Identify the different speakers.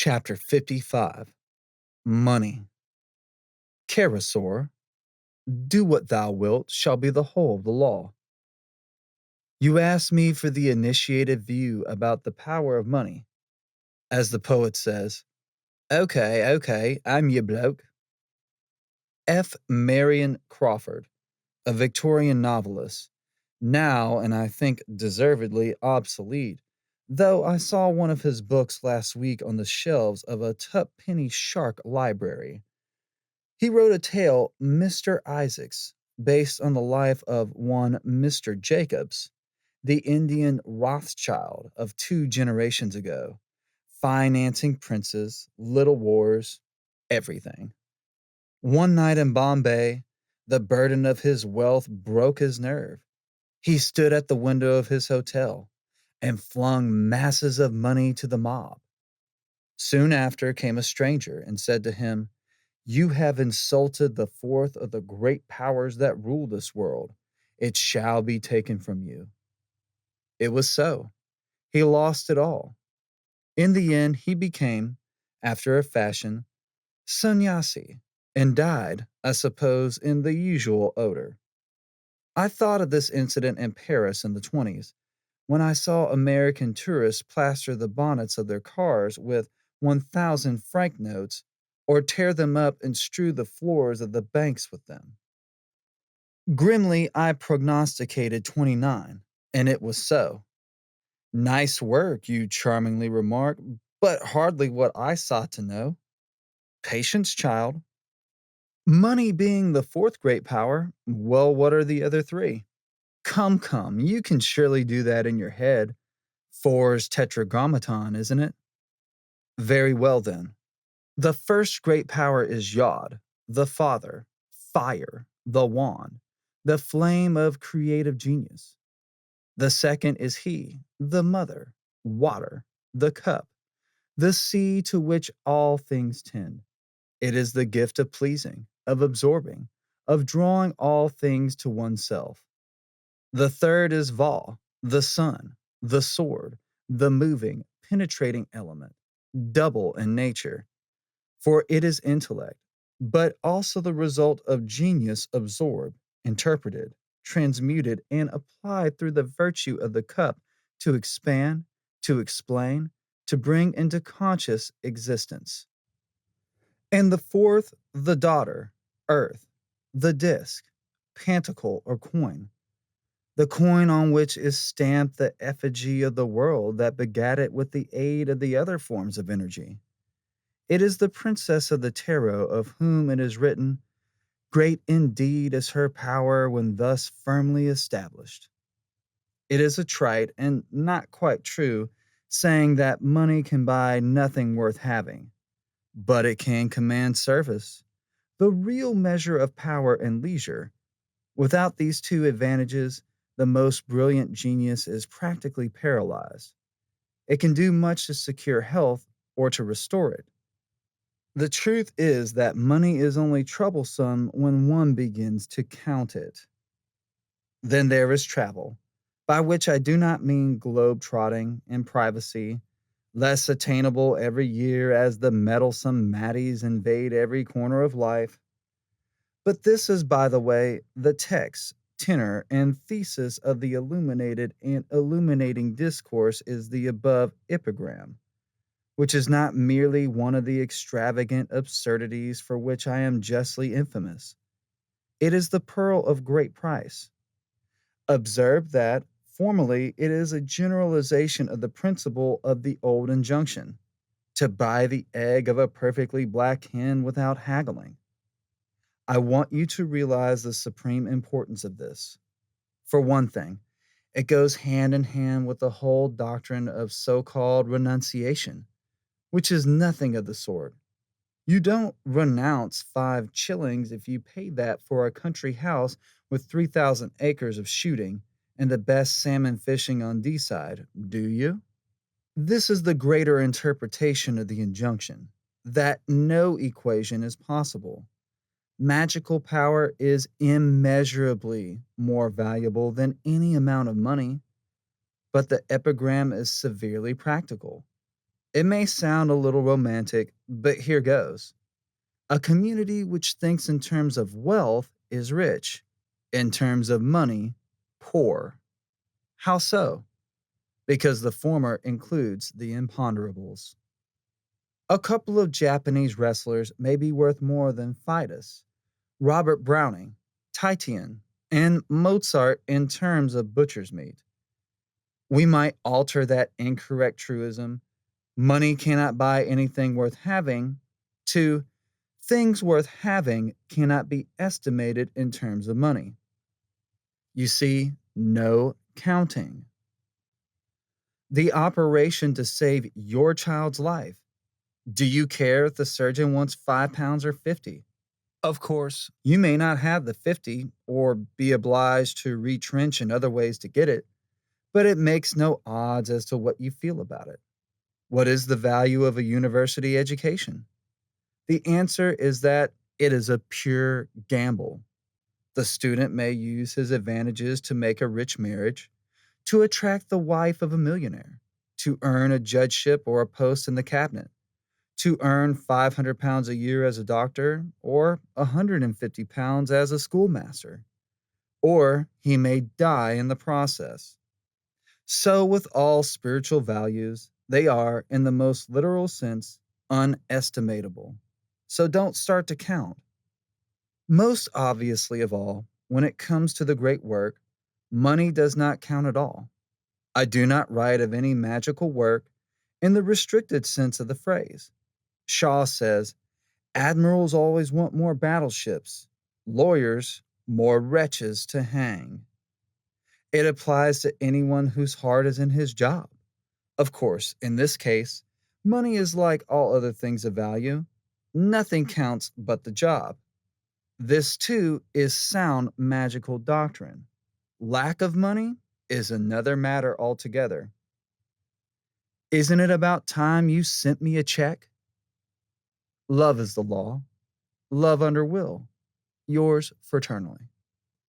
Speaker 1: Chapter 55. Money. Carousor, do what thou wilt shall be the whole of the law. You ask me for the initiated view about the power of money. As the poet says, okay, I'm ye bloke. F. Marion Crawford, a Victorian novelist, now, and I think deservedly, obsolete, though I saw one of his books last week on the shelves of a tuppenny shark library. He wrote a tale, Mr. Isaacs, based on the life of one Mr. Jacobs, the Indian Rothschild of 2 generations ago, financing princes, little wars, everything. One night in Bombay, the burden of his wealth broke his nerve. He stood at the window of his hotel and flung masses of money to the mob. Soon after came a stranger and said to him, "You have insulted the fourth of the great powers that rule this world. It shall be taken from you." It was so. He lost it all. In the end, he became, after a fashion, sannyasi, and died, I suppose, in the usual odor. I thought of this incident in Paris in the 20s, when I saw American tourists plaster the bonnets of their cars with 1,000 franc notes or tear them up and strew the floors of the banks with them. Grimly, I prognosticated 29, and it was so. "Nice work," you charmingly remark, but hardly what I sought to know. Patience, child. Money being the fourth great power, well, what are the other three? Come, you can surely do that in your head. Four's tetragrammaton, isn't it? Very well then. The first great power is Yod, the Father, fire, the wand, the flame of creative genius. The second is He, the Mother, water, the cup, the sea to which all things tend. It is the gift of pleasing, of absorbing, of drawing all things to oneself. The third is Va, the sun, the sword, the moving, penetrating element, double in nature, for it is intellect, but also the result of genius absorbed, interpreted, transmuted, and applied through the virtue of the cup to expand, to explain, to bring into conscious existence. And the fourth, the daughter, earth, the disk, pantacle or coin, the coin on which is stamped the effigy of the world that begat it with the aid of the other forms of energy. It is the princess of the tarot of whom it is written, "Great indeed is her power when thus firmly established." It is a trite and not quite true saying that money can buy nothing worth having, but it can command service, the real measure of power and leisure. Without these two advantages, the most brilliant genius is practically paralyzed. It can do much to secure health or to restore it. The truth is that money is only troublesome when one begins to count it. Then there is travel, by which I do not mean globe-trotting and privacy, less attainable every year as the meddlesome Maddies invade every corner of life. But this is, by the way, the text, tenor, and thesis of the illuminated and illuminating discourse is the above epigram, which is not merely one of the extravagant absurdities for which I am justly infamous. It is the pearl of great price. Observe that, formally, it is a generalization of the principle of the old injunction, to buy the egg of a perfectly black hen without haggling. I want you to realize the supreme importance of this. For one thing, it goes hand in hand with the whole doctrine of so-called renunciation, which is nothing of the sort. You don't renounce 5 shillings if you pay that for a country house with 3,000 acres of shooting and the best salmon fishing on Deeside, do you? This is the greater interpretation of the injunction, that no equation is possible. Magical power is immeasurably more valuable than any amount of money, but the epigram is severely practical. It may sound a little romantic, but here goes. A community which thinks in terms of wealth is rich, in terms of money, poor. How so? Because the former includes the imponderables. A couple of Japanese wrestlers may be worth more than Fidus, Robert Browning, Titian, and Mozart in terms of butcher's meat. We might alter that incorrect truism, money cannot buy anything worth having, to things worth having cannot be estimated in terms of money. You see, no counting. The operation to save your child's life. Do you care if the surgeon wants 5 pounds or 50? Of course, you may not have the 50 or be obliged to retrench in other ways to get it, but it makes no odds as to what you feel about it. What is the value of a university education? The answer is that it is a pure gamble. The student may use his advantages to make a rich marriage, to attract the wife of a millionaire, to earn a judgeship or a post in the cabinet, to earn 500 pounds a year as a doctor or 150 pounds as a schoolmaster, or he may die in the process. So, with all spiritual values, they are, in the most literal sense, unestimatable. So, don't start to count. Most obviously of all, when it comes to the great work, money does not count at all. I do not write of any magical work in the restricted sense of the phrase. Shaw says, admirals always want more battleships, lawyers more wretches to hang. It applies to anyone whose heart is in his job. Of course, in this case, money is like all other things of value. Nothing counts but the job. This too is sound magical doctrine. Lack of money is another matter altogether. Isn't it about time you sent me a check? Love is the law. Love under will. Yours fraternally.